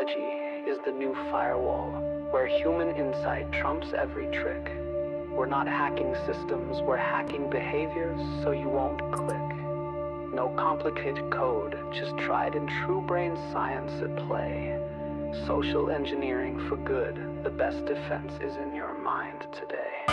Technology is the new firewall, where human insight trumps every trick. We're not hacking systems, we're hacking behaviors so you won't click. No complicated code, just tried and true brain science at play. Social engineering for good, the best defense is in your mind today.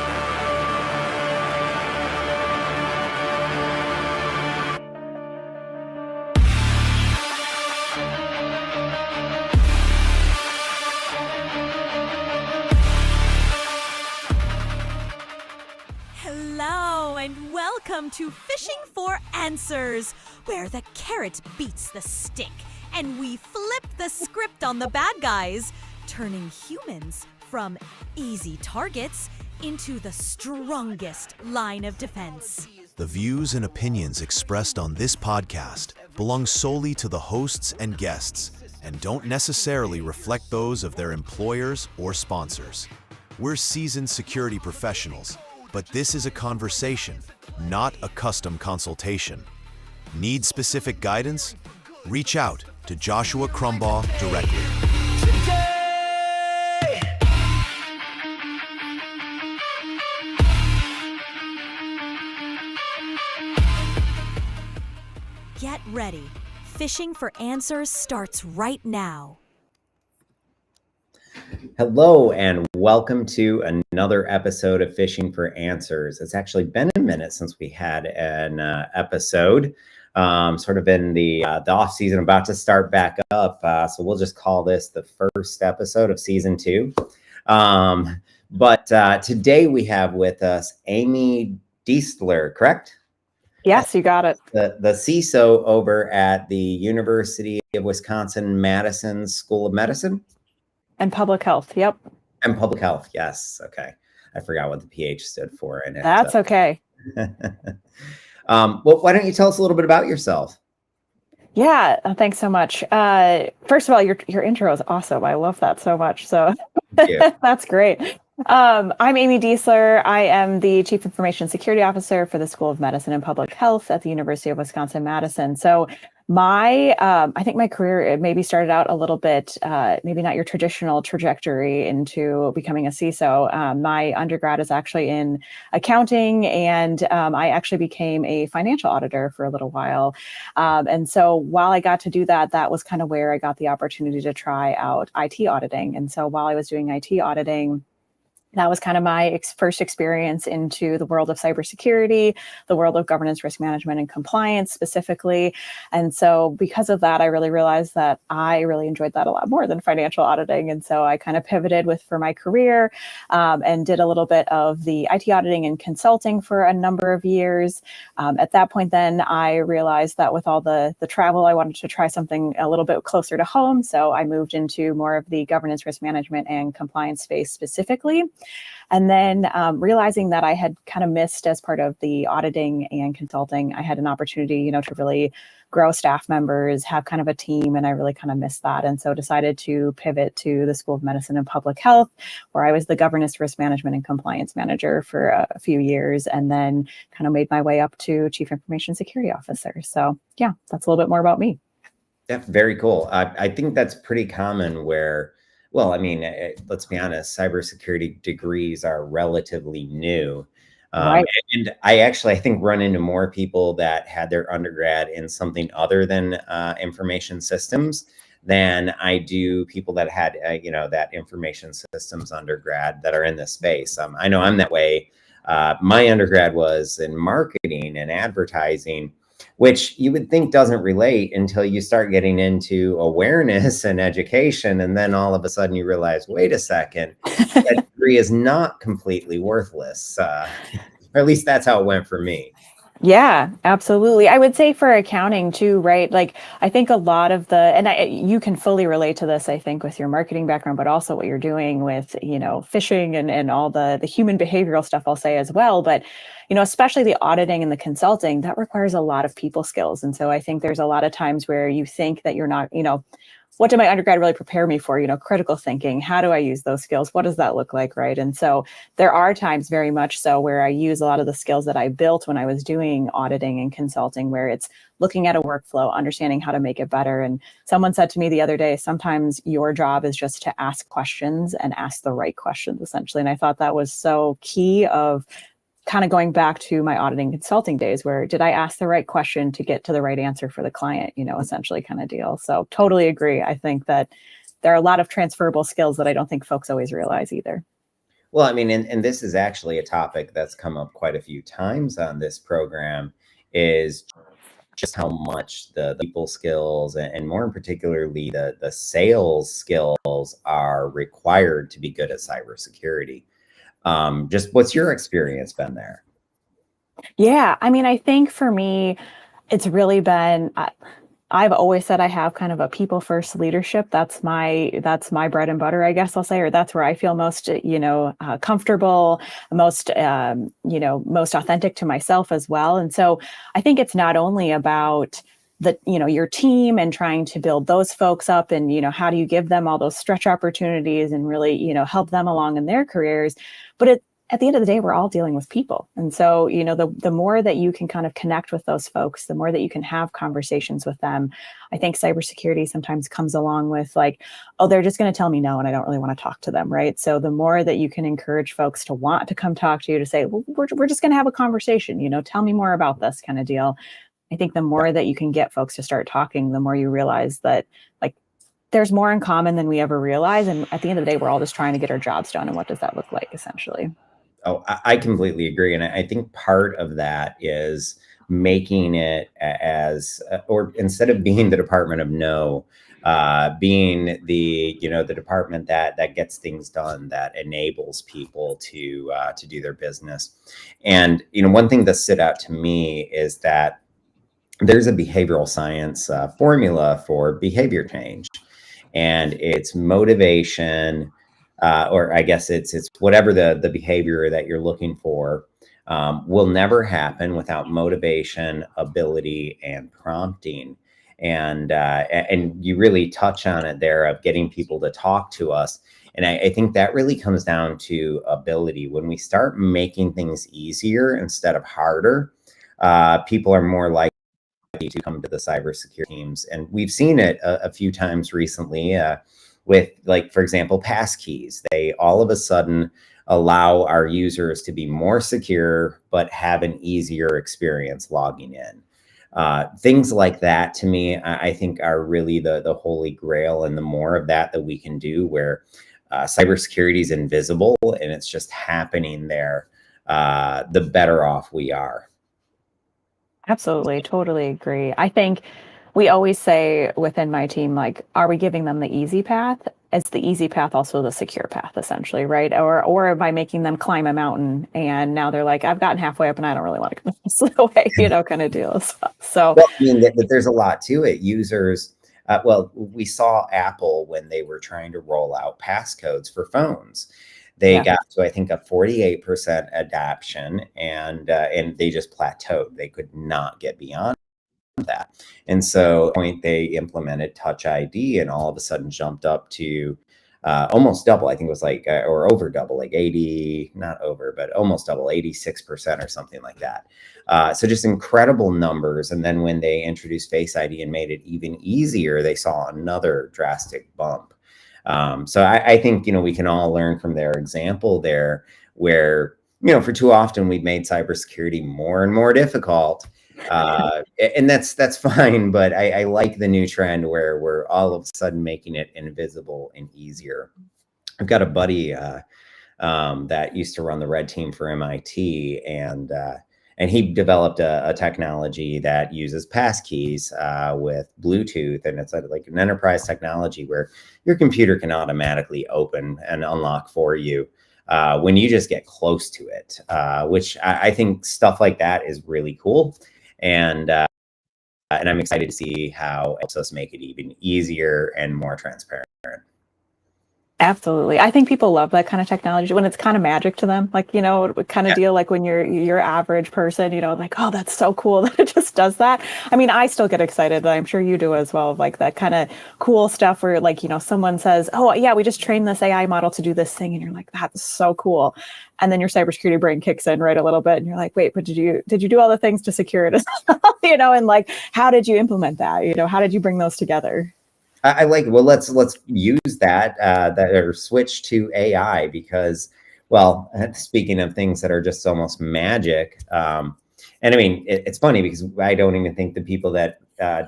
Hello and welcome to Phishing for Answers, where the carrot beats the stick and we flip the script on the bad guys, turning humans from easy targets into the strongest line of defense. The views and opinions expressed on this podcast belong solely to the hosts and guests and don't necessarily reflect those of their employers or sponsors. We're seasoned security professionals, but this is a conversation, not a custom consultation. Need specific guidance? Reach out to Joshua Crumbaugh directly. Get ready. Phishing for Answers starts right now. Hello and welcome to another episode of Phishing for Answers. It's actually been a minute since we had an episode, sort of in the off season, about to start back up. So we'll just call this the first episode of season 2. But today we have with us Amy Diestler, correct? Yes, you got it. The CISO over at the University of Wisconsin-Madison School of Medicine. And public health, yep. And public health, yes. Okay. I forgot what the PH stood for in it. That's okay. Well, why don't you tell us a little bit about yourself? Yeah, thanks so much. First of all, your intro is awesome. I love that so much. So that's great. I'm Amy Diestler. I am the Chief Information Security Officer for the School of Medicine and Public Health at the University of Wisconsin-Madison. So I think my career, it maybe started out a little bit, maybe not your traditional trajectory into becoming a CISO. My undergrad is actually in accounting, and I actually became a financial auditor for a little while. And so while I got to do that, that was kind of where I got the opportunity to try out IT auditing. And so while I was doing IT auditing, that was kind of my first experience into the world of cybersecurity, the world of governance, risk management, and compliance specifically. And so because of that, I really realized that I really enjoyed that a lot more than financial auditing. And so I kind of pivoted for my career and did a little bit of the IT auditing and consulting for a number of years. At that point, then I realized that with all the travel, I wanted to try something a little bit closer to home. So I moved into more of the governance, risk management, and compliance space specifically. And then realizing that I had kind of missed, as part of the auditing and consulting, I had an opportunity, to really grow staff members, have kind of a team, and I really kind of missed that. And so decided to pivot to the School of Medicine and Public Health, where I was the governance, risk management, and compliance manager for a few years, and then kind of made my way up to Chief Information Security Officer. So yeah, that's a little bit more about me. Yeah, very cool. I think that's pretty common where, well, I mean, let's be honest, cybersecurity degrees are relatively new. Right. And I think run into more people that had their undergrad in something other than information systems than I do people that had, that information systems undergrad that are in this space. I know I'm that way. My undergrad was in marketing and advertising, which you would think doesn't relate until you start getting into awareness and education. And then all of a sudden you realize, wait a second, that degree is not completely worthless. Or at least that's how it went for me. Yeah, absolutely. I would say for accounting too, right? Like, I think a lot of you can fully relate to this, I think, with your marketing background, but also what you're doing with, phishing and all the human behavioral stuff, I'll say as well. But, especially the auditing and the consulting, that requires a lot of people skills. And so I think there's a lot of times where you think that you're not, what did my undergrad really prepare me for? Critical thinking. How do I use those skills? What does that look like, right? And so there are times very much so where I use a lot of the skills that I built when I was doing auditing and consulting, where it's looking at a workflow, understanding how to make it better. And someone said to me the other day, sometimes your job is just to ask questions and ask the right questions, essentially. And I thought that was so key of kind of going back to my auditing consulting days, where did I ask the right question to get to the right answer for the client, essentially kind of deal. So totally agree. I think that there are a lot of transferable skills that I don't think folks always realize either. Well, I mean, and this is actually a topic that's come up quite a few times on this program, is just how much the people skills and more in particularly the sales skills are required to be good at cybersecurity. Just what's your experience been there? Yeah, I mean, I think for me, it's really been, I've always said I have kind of a people first leadership. That's my bread and butter, I guess I'll say, or that's where I feel most, comfortable, most, most authentic to myself as well. And so I think it's not only about your team and trying to build those folks up and, how do you give them all those stretch opportunities and really, help them along in their careers, but at the end of the day, we're all dealing with people. And so, the more that you can kind of connect with those folks, the more that you can have conversations with them. I think cybersecurity sometimes comes along with like, oh, they're just going to tell me no, and I don't really want to talk to them, right? So the more that you can encourage folks to want to come talk to you, to say, well, we're just going to have a conversation, tell me more about this kind of deal. I think the more that you can get folks to start talking, the more you realize that like there's more in common than we ever realize. And at the end of the day, we're all just trying to get our jobs done. And what does that look like essentially? Oh, I completely agree. And I think part of that is making it or instead of being the department of no, being the department that gets things done, that enables people to do their business. And, one thing that stood out to me is that there's a behavioral science formula for behavior change, and it's motivation, or I guess it's whatever the behavior that you're looking for, will never happen without motivation, ability, and prompting. And you really touch on it there of getting people to talk to us. And I think that really comes down to ability. When we start making things easier instead of harder, people are more likely to come to the cybersecurity teams. And we've seen it a few times recently, with, like, for example, passkeys. They all of a sudden allow our users to be more secure, but have an easier experience logging in. Things like that, to me, I think are really the holy grail. And the more of that we can do, where cybersecurity is invisible and it's just happening there, the better off we are. Absolutely. Totally agree. I think we always say within my team, like, are we giving them the easy path? Is the easy path also the secure path, essentially, right? Or am I making them climb a mountain and now they're like, I've gotten halfway up and I don't really want to go this way, kind of deal. So, well, I mean, that there's a lot to it. Users, we saw Apple when they were trying to roll out passcodes for phones. They got to, I think, a 48% adoption, and they just plateaued. They could not get beyond that. And so at the point they implemented Touch ID, and all of a sudden jumped up to almost double. I think it was like, or over double, like 80, not over, but almost double, 86% or something like that. So just incredible numbers. And then when they introduced Face ID and made it even easier, they saw another drastic bump. So I think, we can all learn from their example there, where, for too often we've made cybersecurity more and more difficult. And that's fine. But I like the new trend where we're all of a sudden making it invisible and easier. I've got a buddy that used to run the red team for MIT, and he developed a technology that uses passkeys with Bluetooth. And it's like an enterprise technology where your computer can automatically open and unlock for you when you just get close to it, which I think stuff like that is really cool. And I'm excited to see how it helps us make it even easier and more transparent. Absolutely. I think people love that kind of technology when it's kind of magic to them. Like, kind of deal like when you're your average person, like, oh, that's so cool that it just does that. I mean, I still get excited, but I'm sure you do as well, like that kind of cool stuff where like, someone says, oh yeah, we just trained this AI model to do this thing. And you're like, that's so cool. And then your cybersecurity brain kicks in right a little bit and you're like, wait, but did you do all the things to secure it as well? And like, how did you implement that? How did you bring those together? I like it. Well, let's use that or switch to AI because, well, speaking of things that are just almost magic, and I mean, it's funny because I don't even think the people that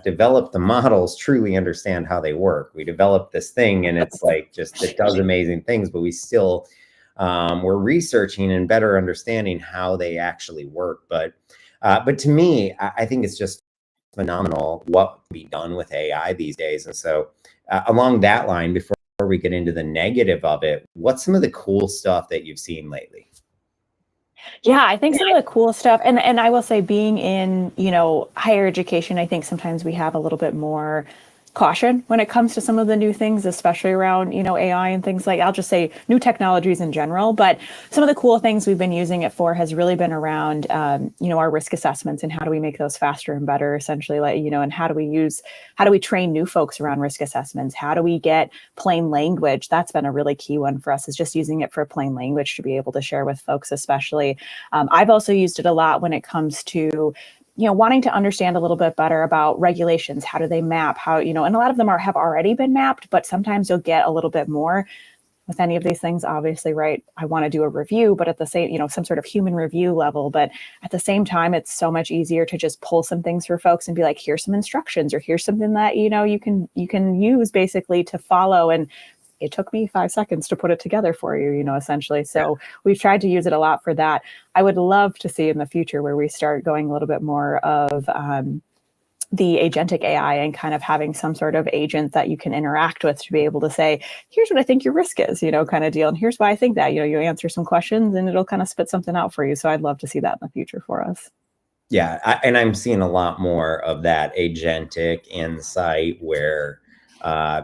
develop the models truly understand how they work. We develop this thing and it's like it does amazing things, but we still we're researching and better understanding how they actually work. But to me, I think it's just phenomenal what can be done with AI these days. And so along that line, before we get into the negative of it, what's some of the cool stuff that you've seen lately? Yeah, I think some of the cool stuff, and I will say being in, higher education, I think sometimes we have a little bit more caution when it comes to some of the new things, especially around, AI and things like, I'll just say new technologies in general. But some of the cool things we've been using it for has really been around, our risk assessments and how do we make those faster and better, essentially, like, and how do we train new folks around risk assessments? How do we get plain language? That's been a really key one for us, is just using it for plain language to be able to share with folks, especially. I've also used it a lot when it comes to wanting to understand a little bit better about regulations. How do they map? How, and a lot of them have already been mapped, but sometimes you'll get a little bit more with any of these things, obviously, right? I want to do a review, but at the same, some sort of human review level. But at the same time, it's so much easier to just pull some things for folks and be like, here's some instructions, or here's something that, you can use basically to follow. And it took me 5 seconds to put it together for you, essentially. So we've tried to use it a lot for that. I would love to see in the future where we start going a little bit more of the agentic AI and kind of having some sort of agent that you can interact with to be able to say, here's what I think your risk is, kind of deal. And here's why I think that, you answer some questions and it'll kind of spit something out for you. So I'd love to see that in the future for us. Yeah, and I'm seeing a lot more of that agentic insight where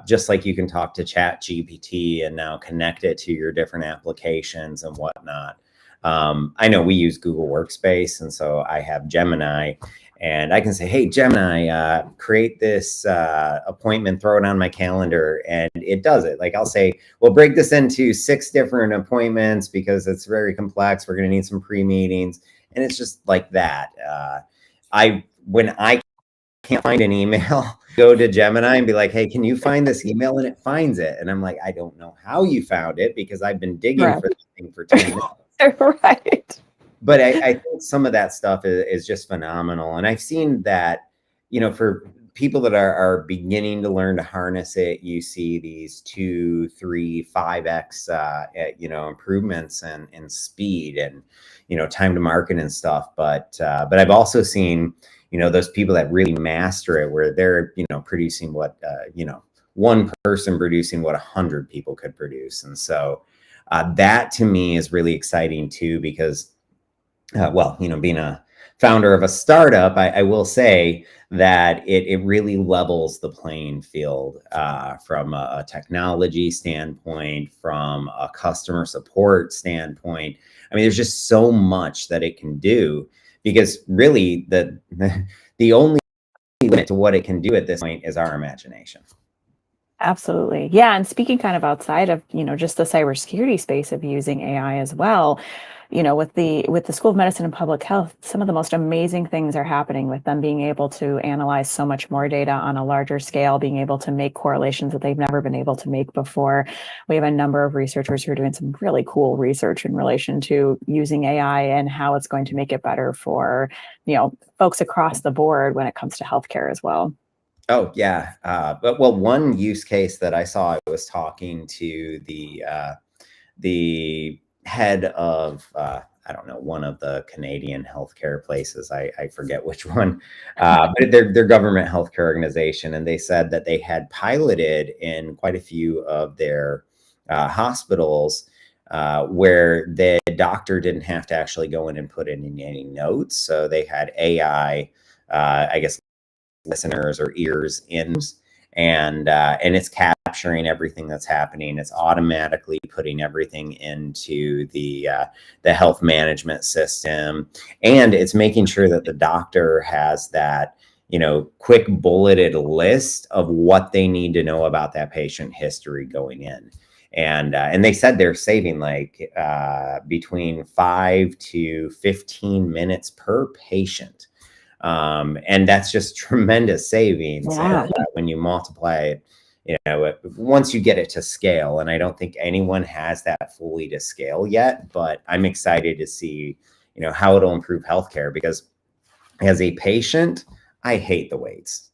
just like you can talk to Chat GPT and now connect it to your different applications and whatnot. I know we use Google Workspace, and so I have Gemini, and I can say, hey, Gemini, create this appointment, throw it on my calendar, and it does it. Like I'll say, well, break this into 6 different appointments because it's very complex. We're going to need some pre-meetings. And it's just like that. When I can't find an email, go to Gemini and be like, hey, can you find this email? And it finds it. And I'm like, I don't know how you found it because I've been digging for this thing for 10 minutes. Right. But I think some of that stuff is just phenomenal. And I've seen that, for people that are beginning to learn to harness it, you see these 2, 3, 5x, improvements in speed and, time to market and stuff. But I've also seen, those people that really master it where they're, producing what, one person producing what 100 people could produce. And so that to me is really exciting too, because, being a founder of a startup, I will say that it really levels the playing field from a technology standpoint, from a customer support standpoint. I mean, there's just so much that it can do because really the only limit to what it can do at this point is our imagination. Absolutely. Yeah. And speaking kind of outside of, just the cybersecurity space of using AI as well, with the School of Medicine and Public Health, some of the most amazing things are happening with them being able to analyze so much more data on a larger scale, being able to make correlations that they've never been able to make before. We have a number of researchers who are doing some really cool research in relation to using AI and how it's going to make it better for, folks across the board when it comes to healthcare as well. Oh, yeah. But one use case that I saw, I was talking to the head of, I don't know, one of the Canadian healthcare places. I forget which one, but their government healthcare organization. And they said that they had piloted in quite a few of their hospitals where the doctor didn't have to actually go in and put in any notes. So they had AI, I guess, listeners or ears in, and it's capturing everything that's happening. It's automatically putting everything into the health management system, and it's making sure that the doctor has that, quick bulleted list of what they need to know about that patient history going in. And they said they're saving like between 5 to 15 minutes per patient. And that's just tremendous savings. Yeah. And, when you multiply it, once you get it to scale, and I don't think anyone has that fully to scale yet, but I'm excited to see, how it'll improve healthcare, because as a patient, I hate the waits.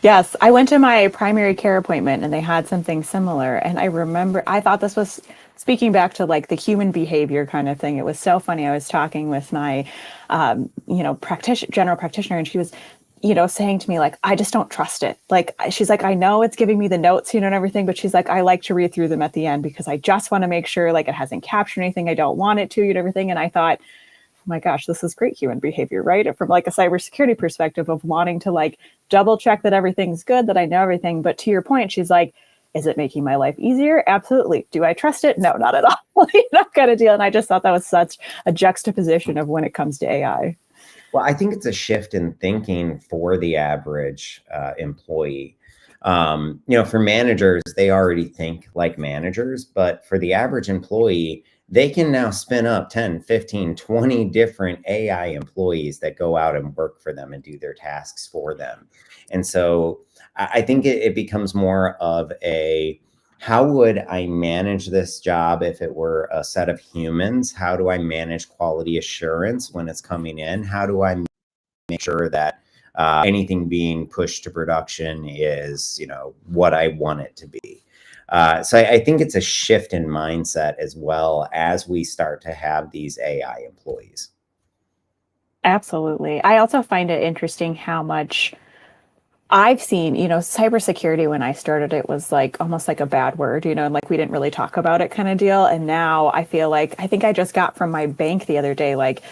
Yes, I went to my primary care appointment and they had something similar. And I remember, I thought this was speaking back to like the human behavior kind of thing. It was so funny. I was talking with my, general practitioner, and she was, saying to me, like, I just don't trust it. Like, she's like, I know it's giving me the notes, and everything, but she's like, I like to read through them at the end because I just want to make sure like it hasn't captured anything I don't want it to, and everything. And I thought, oh my gosh, this is great human behavior, right? From like a cybersecurity perspective of wanting to like double check that everything's good, that I know everything. But to your point, she's like, is it making my life easier? Absolutely. Do I trust it? No, not at all. Kind of deal. And I just thought that was such a juxtaposition of when it comes to AI. Well, I think it's a shift in thinking for the average employee. For managers, they already think like managers, but for the average employee, they can now spin up 10, 15, 20 different AI employees that go out and work for them and do their tasks for them. And so I think it becomes more of a, how would I manage this job if it were a set of humans? How do I manage quality assurance when it's coming in? How do I make sure that anything being pushed to production is, what I want it to be? So I think it's a shift in mindset as well as we start to have these AI employees. Absolutely. I also find it interesting how much I've seen, cybersecurity, when I started, it was like almost like a bad word, and like we didn't really talk about it kind of deal. And now I feel like, I think I just got from my bank the other day, like,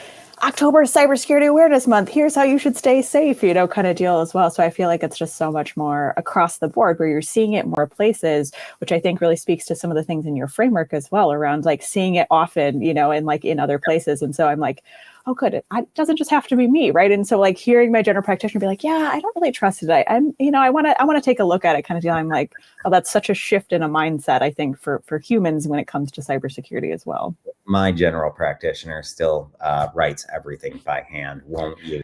October Cybersecurity Awareness Month, here's how you should stay safe, kind of deal as well. So I feel like it's just so much more across the board where you're seeing it more places, which I think really speaks to some of the things in your framework as well around like seeing it often, and like in other places. And so I'm like, oh, good. It doesn't just have to be me, right? And so like hearing my general practitioner be like, yeah, I don't really trust it. I want to take a look at it kind of deal. I'm like, oh, that's such a shift in a mindset, I think, for humans when it comes to cybersecurity as well. My general practitioner still writes everything by hand, won't use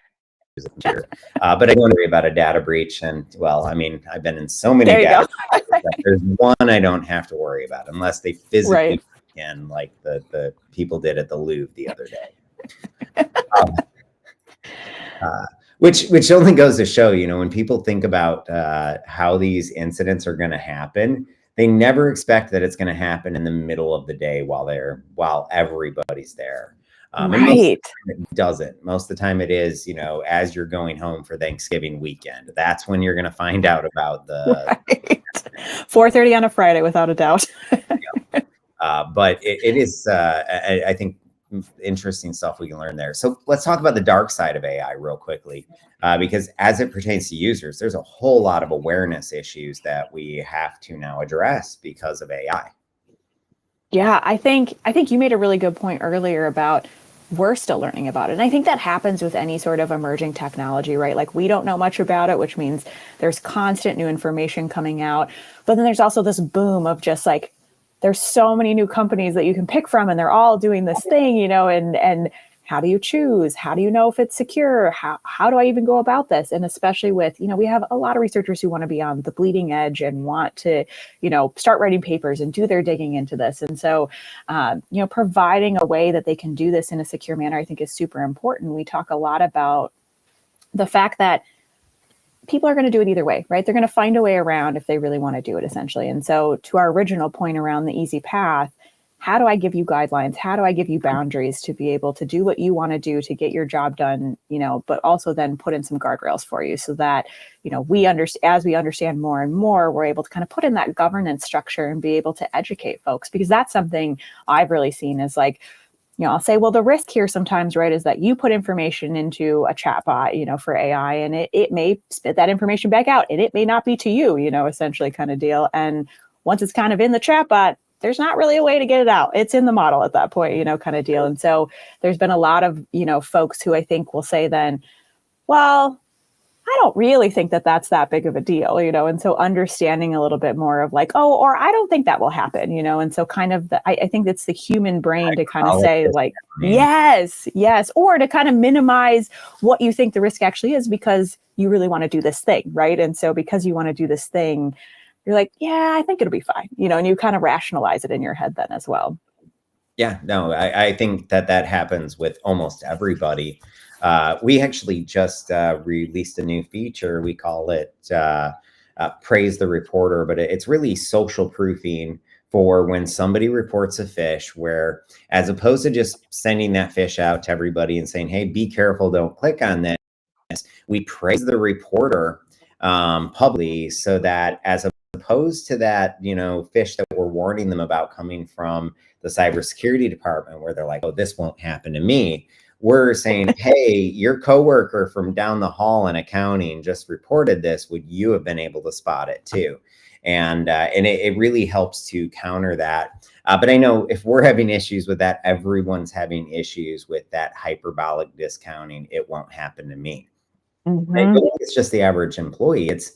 a computer. But I don't worry about a data breach. And well, I mean, I've been in so many data breaches. There's one I don't have to worry about unless they physically can, like the people did at the Louvre the other day. Which only goes to show, when people think about how these incidents are going to happen, they never expect that it's going to happen in the middle of the day while everybody's there. Right. It doesn't. Most of the time it is, as you're going home for Thanksgiving weekend. That's when you're going to find out about the 4:30 on a Friday, without a doubt. But it is, I think, interesting stuff we can learn there. So let's talk about the dark side of AI real quickly, because as it pertains to users, there's a whole lot of awareness issues that we have to now address because of AI. Yeah, I think you made a really good point earlier about we're still learning about it. And I think that happens with any sort of emerging technology, right? Like we don't know much about it, which means there's constant new information coming out. But then there's also this boom of just like, there's so many new companies that you can pick from and they're all doing this thing, and how do you choose? How do you know if it's secure? How do I even go about this? And especially with, we have a lot of researchers who want to be on the bleeding edge and want to, start writing papers and do their digging into this. And so, providing a way that they can do this in a secure manner, I think is super important. We talk a lot about the fact that people are going to do it either way, right? They're going to find a way around if they really want to do it, essentially. And so to our original point around the easy path, how do I give you guidelines? How do I give you boundaries to be able to do what you want to do to get your job done, but also then put in some guardrails for you so that, as we understand more and more, we're able to kind of put in that governance structure and be able to educate folks, because that's something I've really seen is like, I'll say, well, the risk here sometimes, right, is that you put information into a chatbot, for AI, and it may spit that information back out, and it may not be to you, essentially kind of deal. And once it's kind of in the chatbot, there's not really a way to get it out. It's in the model at that point, kind of deal. And so there's been a lot of, folks who I think will say then, well, I don't really think that that's that big of a deal, and so understanding a little bit more of like, oh, or I don't think that will happen, and so kind of I think it's the human brain to kind of say like, yes, or to kind of minimize what you think the risk actually is because you really want to do this thing, right? And so because you want to do this thing, you're like, yeah, I think it'll be fine, and you kind of rationalize it in your head then as well. Yeah, no, I think that happens with almost everybody. We actually just released a new feature. We call it Praise the Reporter, but it's really social proofing for when somebody reports a phish, where as opposed to just sending that phish out to everybody and saying, hey, be careful, don't click on this, we praise the reporter publicly, so that as opposed to that, phish that we're warning them about coming from the cybersecurity department, where they're like, oh, this won't happen to me. We're saying, hey, your coworker from down the hall in accounting just reported this. Would you have been able to spot it too? And it really helps to counter that. But I know if we're having issues with that, everyone's having issues with that hyperbolic discounting. It won't happen to me. Mm-hmm. I don't think it's just the average employee. It's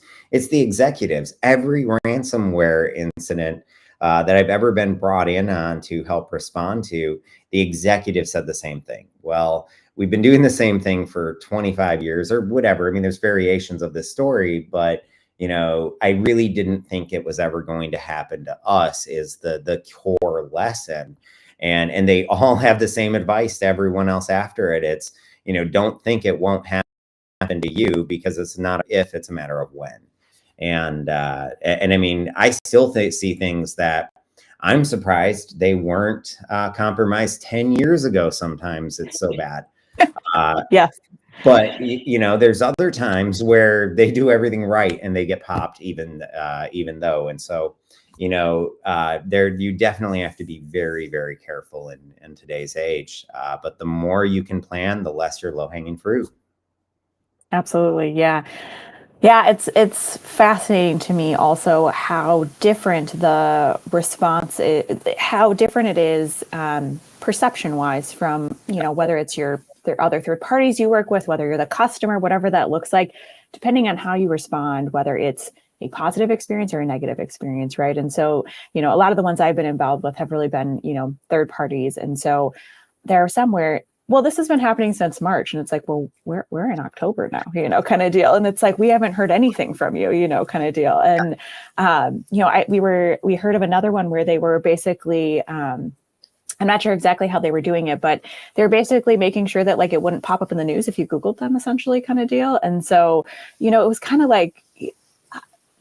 the executives. Every ransomware incident that I've ever been brought in on to help respond to, the executive said the same thing. Well, we've been doing the same thing for 25 years or whatever. I mean, there's variations of this story, but I really didn't think it was ever going to happen to us, is the core lesson. And they all have the same advice to everyone else after it. It's, don't think it won't happen to you, because it's not if, it's a matter of when. And I mean, I still see things that I'm surprised they weren't compromised 10 years ago. Sometimes it's so bad. Yeah. But there's other times where they do everything right and they get popped even though. And so, you definitely have to be very, very careful in today's age. But the more you can plan, the less your low-hanging fruit. Absolutely. Yeah. Yeah, it's fascinating to me also how different the response is, how different it is perception-wise from, whether it's the other third parties you work with, whether you're the customer, whatever that looks like, depending on how you respond, whether it's a positive experience or a negative experience, right? And so, a lot of the ones I've been involved with have really been, third parties. And so there are some where, well, this has been happening since March. And it's like, well, we're in October now, kind of deal. And it's like, we haven't heard anything from you, kind of deal. And, we heard of another one where they were basically, I'm not sure exactly how they were doing it, but they're basically making sure that like it wouldn't pop up in the news if you Googled them, essentially, kind of deal. And so, it was kind of like,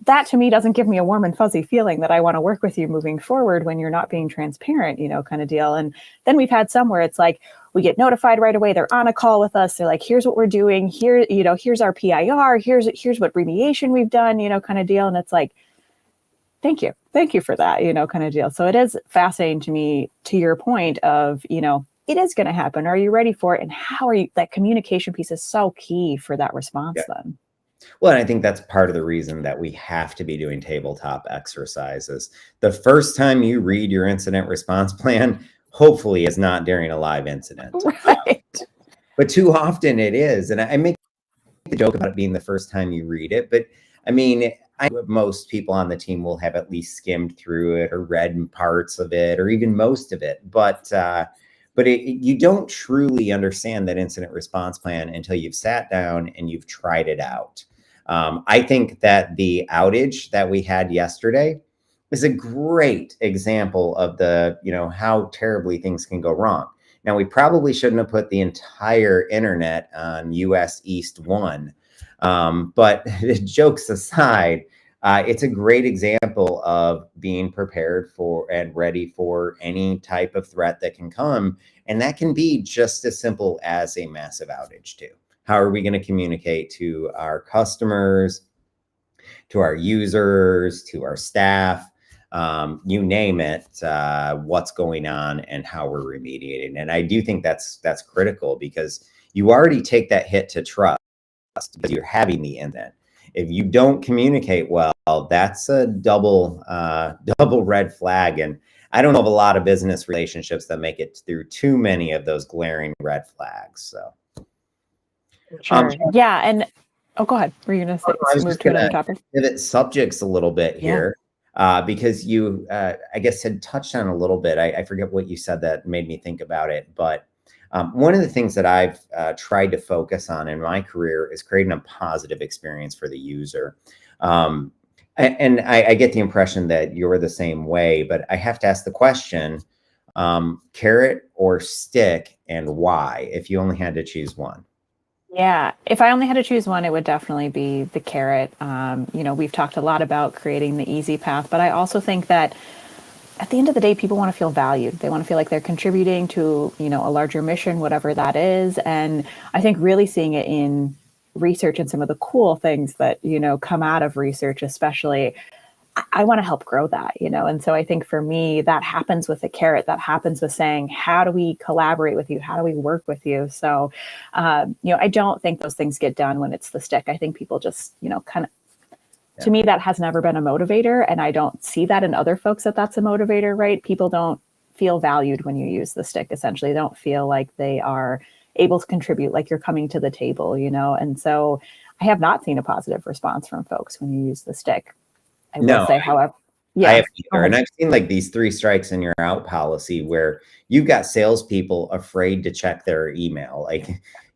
that to me doesn't give me a warm and fuzzy feeling that I want to work with you moving forward when you're not being transparent, kind of deal. And then we've had some where it's like, we get notified right away. They're on a call with us. They're like, here's what we're doing here. Here's our PIR. Here's what remediation we've done, kind of deal. And it's like, thank you for that, kind of deal. So it is fascinating to me, to your point of, it is going to happen. Are you ready for it? And how are you, that communication piece is so key for that response then. Well, and I think that's part of the reason that we have to be doing tabletop exercises. The first time you read your incident response plan, hopefully is not during a live incident. Right. But too often it is. And I make the joke about it being the first time you read it. But I mean, most people on the team will have at least skimmed through it or read parts of it or even most of it. But you don't truly understand that incident response plan until you've sat down and you've tried it out. I think that the outage that we had yesterday is a great example of how terribly things can go wrong. Now, we probably shouldn't have put the entire internet on US East 1. But jokes aside, it's a great example of being prepared for and ready for any type of threat that can come. And that can be just as simple as a massive outage too. How are we going to communicate to our customers, to our users, to our staff? you name it, what's going on and how we're remediating. And I do think that's critical, because you already take that hit to trust because you're having the incident. If you don't communicate well, that's a double red flag. And I don't know of a lot of business relationships that make it through too many of those glaring red flags. So, sure. Yeah. And go ahead. Were you going to move to another topic? Pivot subjects a little bit here, because you, I guess, had touched on a little bit. I forget what you said that made me think about it. But one of the things that I've tried to focus on in my career is creating a positive experience for the user. And I get the impression that you're the same way, but I have to ask the question, carrot or stick, and why, if you only had to choose one? Yeah, if I only had to choose one, it would definitely be the carrot. We've talked a lot about creating the easy path, but I also think that at the end of the day, people want to feel valued. They want to feel like they're contributing to, a larger mission, whatever that is. And I think really seeing it in research and some of the cool things that, come out of research, especially, I want to help grow that, and so I think for me, that happens with the carrot, that happens with saying, how do we collaborate with you? How do we work with you? So, I don't think those things get done when it's the stick. I think people just, kind of, to me, that has never been a motivator. And I don't see that in other folks that's a motivator, right? People don't feel valued when you use the stick, essentially. They don't feel like they are able to contribute, like you're coming to the table, and so I have not seen a positive response from folks when you use the stick. I will say, however, I have either. And I've seen like these 3 strikes and you're out policy where you've got salespeople afraid to check their email. Like,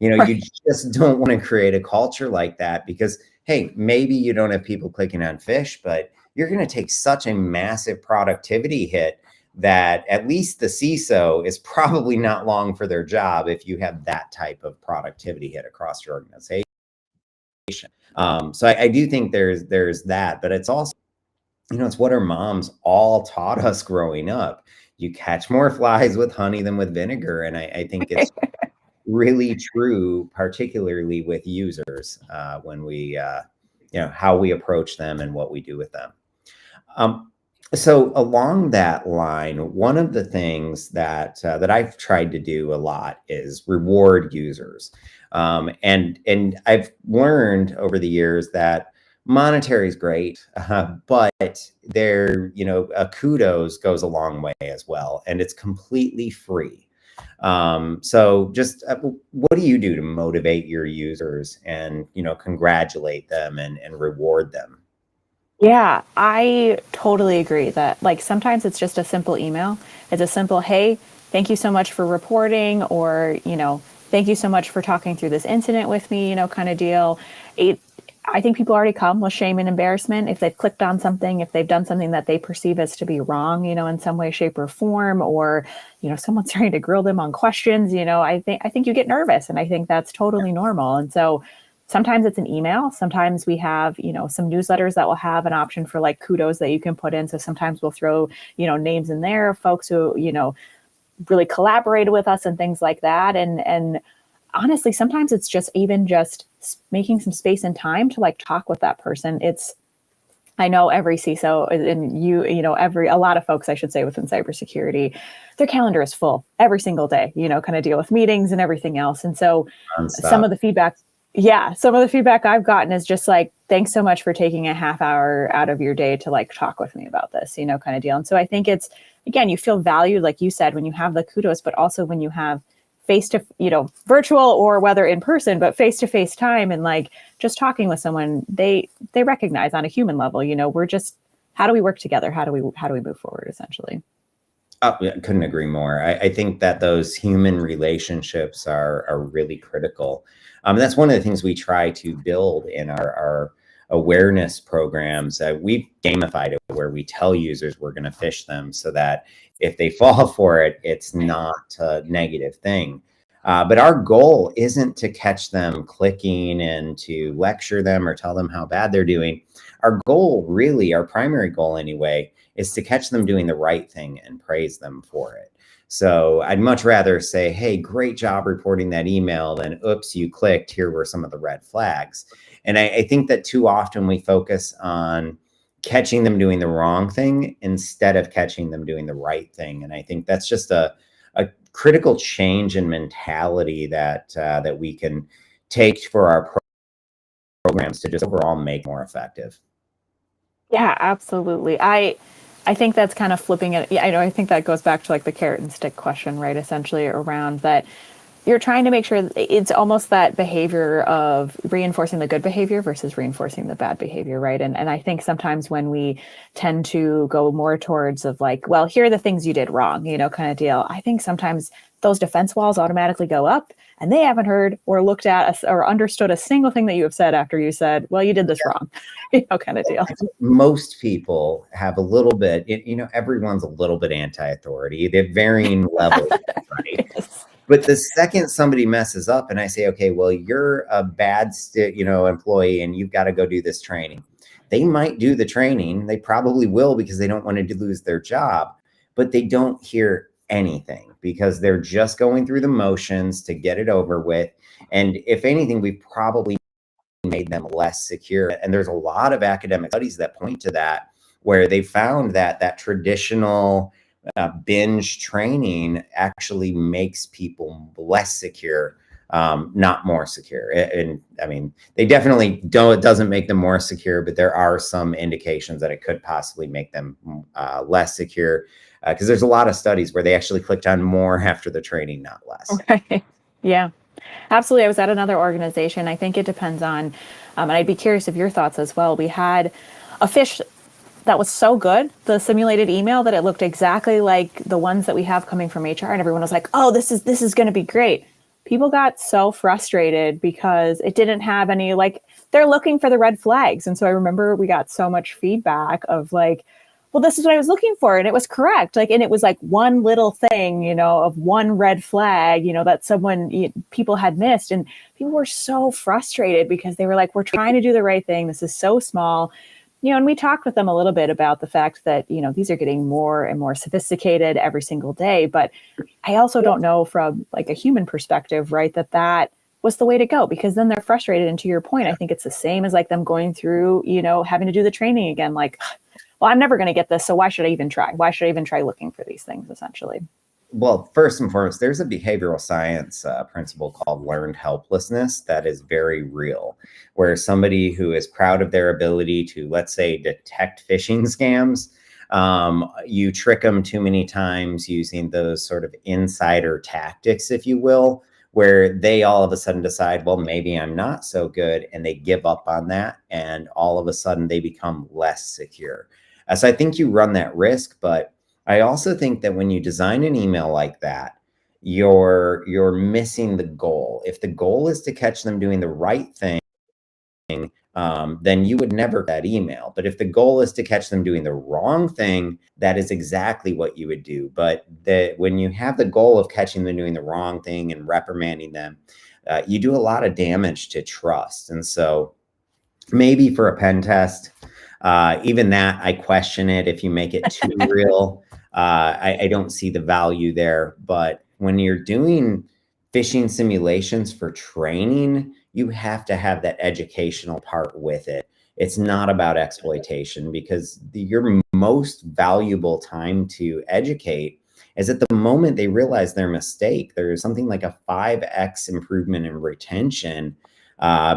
Right. You just don't want to create a culture like that, because, hey, maybe you don't have people clicking on Phish, but you're going to take such a massive productivity hit that at least the CISO is probably not long for their job if you have that type of productivity hit across your organization. So I do think there's that, but it's also, it's what our moms all taught us growing up. You catch more flies with honey than with vinegar. And I think it's really true, particularly with users, when we, how we approach them and what we do with them. So along that line, one of the things that I've tried to do a lot is reward users. And I've learned over the years that monetary is great, but there, a kudos goes a long way as well, and it's completely free. So just what do you do to motivate your users and, congratulate them and reward them? Yeah, I totally agree that like sometimes it's just a simple email. It's a simple, hey, thank you so much for reporting, or, thank you so much for talking through this incident with me, kind of deal. I think people already come with shame and embarrassment if they've clicked on something, if they've done something that they perceive as to be wrong, in some way, shape, or form, or, someone's trying to grill them on questions, I think you get nervous, and I think that's totally normal. And so sometimes it's an email. Sometimes we have, some newsletters that will have an option for like kudos that you can put in. So sometimes we'll throw, names in there of folks who, really collaborated with us and things like that. And honestly, sometimes it's just even just making some space and time to like talk with that person. I know every CISO and a lot of folks, I should say, within cybersecurity, their calendar is full every single day, kind of deal with meetings and everything else. And so some of the feedback I've gotten is just like, thanks so much for taking a half hour out of your day to like talk with me about this, kind of deal. And so I think it's, again, you feel valued, like you said, when you have the kudos, but also when you have virtual or whether in person, but face-to-face time and like just talking with someone, they recognize on a human level, we're just, how do we work together? How do we move forward, essentially? Oh, I couldn't agree more. I think that those human relationships are really critical. That's one of the things we try to build in our awareness programs. We've gamified it where we tell users we're going to phish them so that if they fall for it, it's not a negative thing. But our goal isn't to catch them clicking and to lecture them or tell them how bad they're doing. Our goal, really, our primary goal anyway, is to catch them doing the right thing and praise them for it. So I'd much rather say, hey, great job reporting that email than, oops, you clicked, here were some of the red flags. And I think that too often we focus on catching them doing the wrong thing instead of catching them doing the right thing. And I think that's just a critical change in mentality that that we can take for our programs to just overall make more effective. Yeah, absolutely. I think that's kind of flipping it. Yeah, I know. I think that goes back to like the carrot and stick question, right? Essentially around that you're trying to make sure it's almost that behavior of reinforcing the good behavior versus reinforcing the bad behavior, right? And I think sometimes when we tend to go more towards of like, well, here are the things you did wrong, kind of deal. I think sometimes those defense walls automatically go up and they haven't heard or looked at or understood a single thing that you have said after you said, well, you did this wrong, kind of deal. Most people have a little bit, everyone's a little bit anti-authority. They're varying levels, right? Yes. But the second somebody messes up and I say, okay, well, you're a bad, employee and you've got to go do this training. They might do the training. They probably will because they don't want to lose their job, but they don't hear anything because they're just going through the motions to get it over with. And if anything, we probably made them less secure. And there's a lot of academic studies that point to that, where they found that traditional binge training actually makes people less secure, not more secure. And I mean, they definitely don't, it doesn't make them more secure, but there are some indications that it could possibly make them less secure, because there's a lot of studies where they actually clicked on more after the training, not less. Right. Yeah. Absolutely. I was at another organization. I think it depends on, and I'd be curious of your thoughts as well. We had a phish that was so good, the simulated email, that it looked exactly like the ones that we have coming from HR, and everyone was like, "Oh, this is going to be great." People got so frustrated because it didn't have any, like, they're looking for the red flags. And so I remember we got so much feedback of like, well, this is what I was looking for. And it was correct. Like, and it was like one little thing, of one red flag, that people had missed. And people were so frustrated because they were like, we're trying to do the right thing. This is so small. And we talked with them a little bit about the fact that, these are getting more and more sophisticated every single day. But I also don't know from like a human perspective, right, that was the way to go, because then they're frustrated. And to your point, I think it's the same as like them going through, having to do the training again, like, well, I'm never going to get this, so why should I even try? Why should I even try looking for these things, essentially? Well, first and foremost, there's a behavioral science principle called learned helplessness that is very real, where somebody who is proud of their ability to, let's say, detect phishing scams, you trick them too many times using those sort of insider tactics, if you will, where they all of a sudden decide, well, maybe I'm not so good, and they give up on that, and all of a sudden they become less secure. So I think you run that risk, but I also think that when you design an email like that, you're missing the goal. If the goal is to catch them doing the right thing, then you would never get that email. But if the goal is to catch them doing the wrong thing, that is exactly what you would do. But when you have the goal of catching them doing the wrong thing and reprimanding them, you do a lot of damage to trust. And so maybe for a pen test, even that, I question it. If you make it too real, I don't see the value there. But when you're doing phishing simulations for training, you have to have that educational part with it. It's not about exploitation, because your most valuable time to educate is at the moment they realize their mistake. There's something like a 5x improvement in retention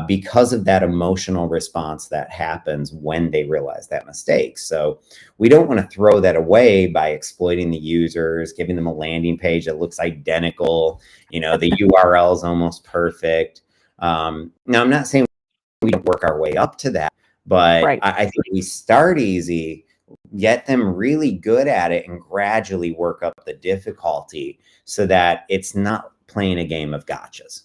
because of that emotional response that happens when they realize that mistake. So we don't want to throw that away by exploiting the users, giving them a landing page that looks identical. The URL is almost perfect. Now, I'm not saying we don't work our way up to that, but right. I think we start easy, get them really good at it, and gradually work up the difficulty so that it's not playing a game of gotchas.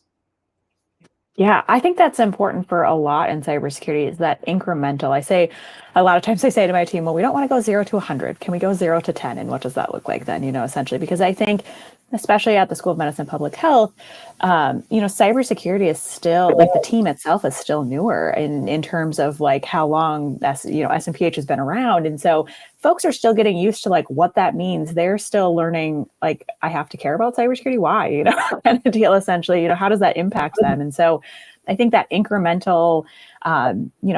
Yeah, I think that's important for a lot in cybersecurity, is that incremental. A lot of times I say to my team, well, we don't want to go 0 to 100. Can we go 0 to 10? And what does that look like then, essentially? Because I think, especially at the School of Medicine Public Health, cybersecurity is still, like, the team itself is still newer in terms of like how long SMPH has been around. And so folks are still getting used to like what that means. They're still learning, like, I have to care about cybersecurity. Why, kind of deal, essentially, how does that impact them? And so I think that incremental,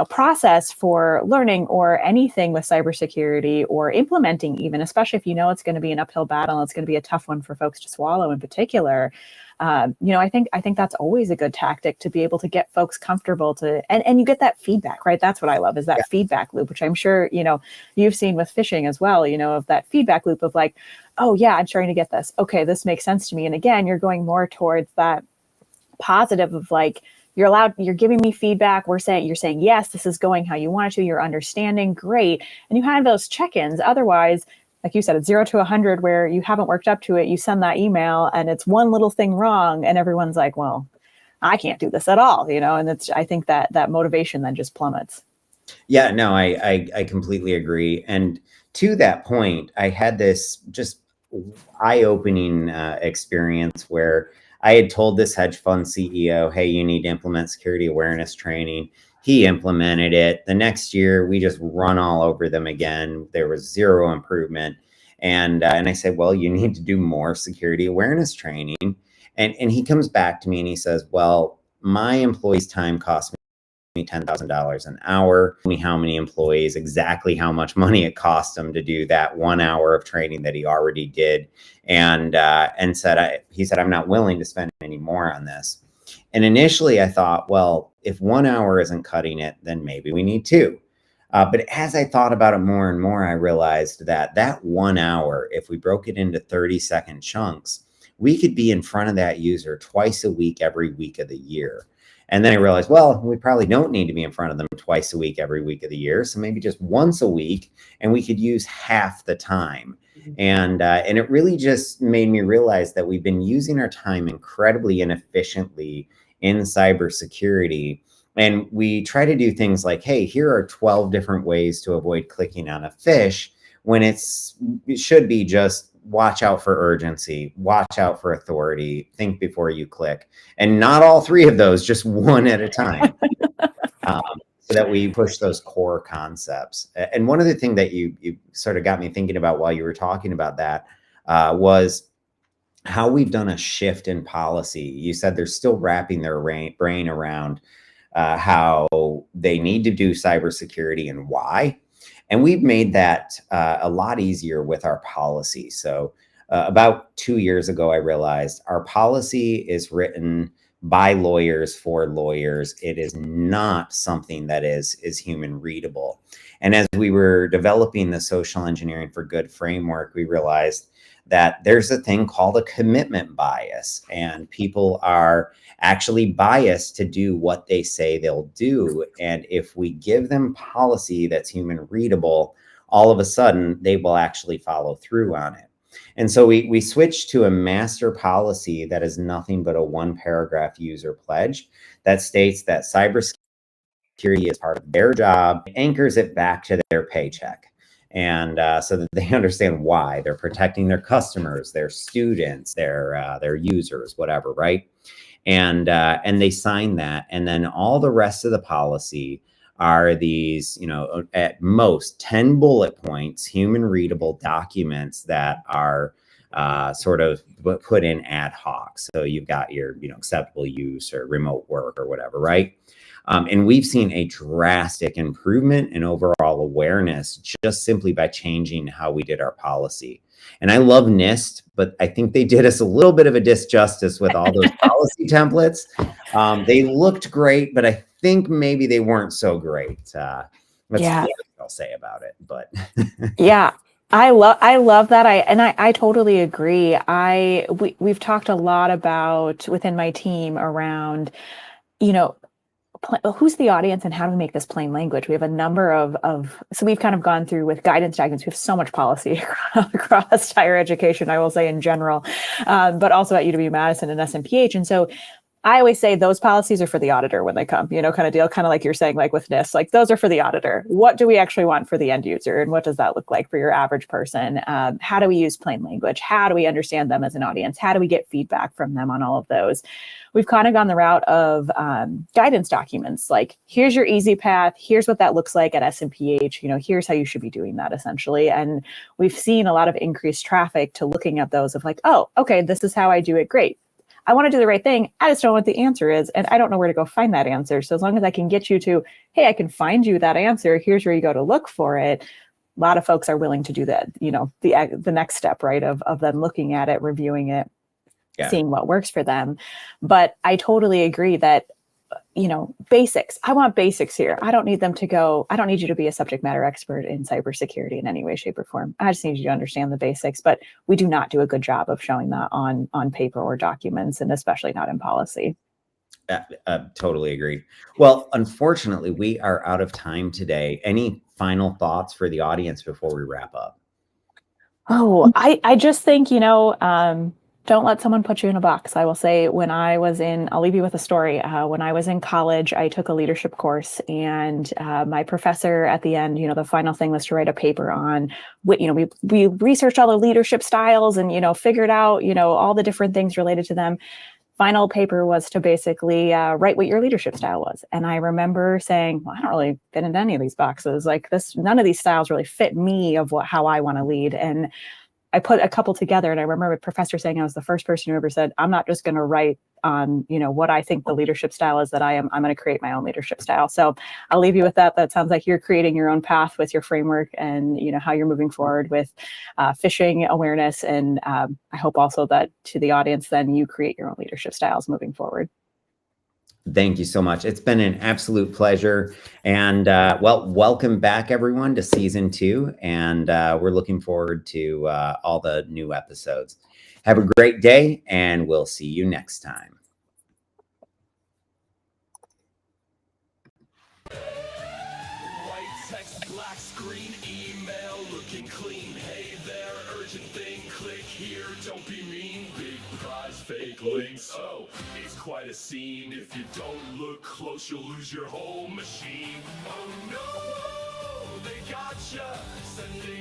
process for learning or anything with cybersecurity or implementing, even, especially if you know it's going to be an uphill battle, and it's going to be a tough one for folks to swallow in particular. I think that's always a good tactic to be able to get folks comfortable and you get that feedback, right? That's what I love, is that feedback loop, which I'm sure, you've seen with phishing as well, of that feedback loop of like, oh yeah, I'm starting to get this. Okay, this makes sense to me. And again, you're going more towards that positive of like, you're giving me feedback. You're saying, yes, this is going how you want it to, you're understanding, great. And you have those check-ins. Otherwise, like you said, it's 0 to 100 where you haven't worked up to it. You send that email and it's one little thing wrong and everyone's like, well, I can't do this at all, and I think that motivation then just plummets. Yeah, no, I completely agree. And to that point, I had this just eye-opening experience where I had told this hedge fund CEO, hey, you need to implement security awareness training. He implemented it. The next year, we just run all over them again. There was zero improvement. And I said, well, you need to do more security awareness training. And he comes back to me and he says, well, my employees' time costs me $10,000 an hour. Me how many employees, exactly how much money it cost him to do that 1 hour of training that he already did, and he said, I'm not willing to spend any more on this. And initially I thought, well, if 1 hour isn't cutting it, then maybe we need two. But as I thought about it more and more, I realized that 1 hour, if we broke it into 30-second chunks, we could be in front of that user twice a week, every week of the year. And then I realized, well, we probably don't need to be in front of them twice a week, every week of the year. So maybe just once a week, and we could use half the time. And it really just made me realize that we've been using our time incredibly inefficiently in cybersecurity. And we try to do things like, hey, here are 12 different ways to avoid clicking on a phish, when it should be just watch out for urgency, watch out for authority, think before you click. And not all three of those, just one at a time, so that we push those core concepts. And one other thing that you sort of got me thinking about while you were talking about that was how we've done a shift in policy. You said they're still wrapping their brain around how they need to do cybersecurity and why. And we've made that a lot easier with our policy. So about 2 years ago, I realized our policy is written by lawyers for lawyers. It is not something that is human readable. And as we were developing the social engineering for good framework, we realized that there's a thing called a commitment bias, and people are actually biased to do what they say they'll do. And if we give them policy that's human readable, all of a sudden they will actually follow through on it. And so we switched to a master policy that is nothing but a 1-paragraph user pledge that states that cybersecurity is part of their job, anchors it back to their paycheck. And so that they understand why they're protecting their customers, their students, their users, whatever, right? And they sign that, and then all the rest of the policy are these, at most 10 bullet points, human readable documents that are sort of put in ad hoc. So you've got your, acceptable use or remote work or whatever, right? And we've seen a drastic improvement in overall awareness just simply by changing how we did our policy. And I love NIST, but I think they did us a little bit of a disjustice with all those policy templates. They looked great, but I think maybe they weren't so great. That's what I'll say about it. But yeah. I love that. I totally agree. We've talked a lot about within my team around, who's the audience and how do we make this plain language? We have a number so we've kind of gone through with guidance documents. We have so much policy across higher education, I will say in general, but also at UW Madison and SMPH. And so I always say those policies are for the auditor when they come, kind of deal, kind of like you're saying, like with NIST, like those are for the auditor. What do we actually want for the end user? And what does that look like for your average person? How do we use plain language? How do we understand them as an audience? How do we get feedback from them on all of those? We've kind of gone the route of guidance documents, like here's your easy path. Here's what that looks like at SMPH. Here's how you should be doing that essentially. And we've seen a lot of increased traffic to looking at those of like, oh, okay, this is how I do it. Great. I want to do the right thing. I just don't know what the answer is. And I don't know where to go find that answer. So as long as I can get you to, hey, I can find you that answer. Here's where you go to look for it. A lot of folks are willing to do that, the next step, right, of them looking at it, reviewing it, seeing what works for them. But I totally agree that, basics. I want basics here. I don't need you to be a subject matter expert in cybersecurity in any way, shape, or form. I just need you to understand the basics, but we do not do a good job of showing that on paper or documents, and especially not in policy. Totally agree. Well, unfortunately, we are out of time today. Any final thoughts for the audience before we wrap up? Oh, I just think, don't let someone put you in a box. I will say I'll leave you with a story. When I was in college, I took a leadership course, and my professor at the end, the final thing was to write a paper on, we researched all the leadership styles and, figured out, all the different things related to them. Final paper was to basically write what your leadership style was. And I remember saying, well, I don't really fit into any of these boxes. Like none of these styles really fit me of how I want to lead. And I put a couple together, and I remember a professor saying I was the first person who ever said, I'm not just going to write on, what I think the leadership style is that I'm going to create my own leadership style. So I'll leave you with that. That sounds like you're creating your own path with your framework and, how you're moving forward with phishing awareness. And I hope also that to the audience, then you create your own leadership styles moving forward. Thank you so much. It's been an absolute pleasure. And welcome back, everyone, to season 2. And we're looking forward to all the new episodes. Have a great day, and we'll see you next time. White text, black screen, email looking clean. Hey there, urgent thing, click here, don't be mean. Big prize, fake links. Oh, it's quite a scene. If you don't look close, you'll lose your whole machine. Oh no, they gotcha. Sending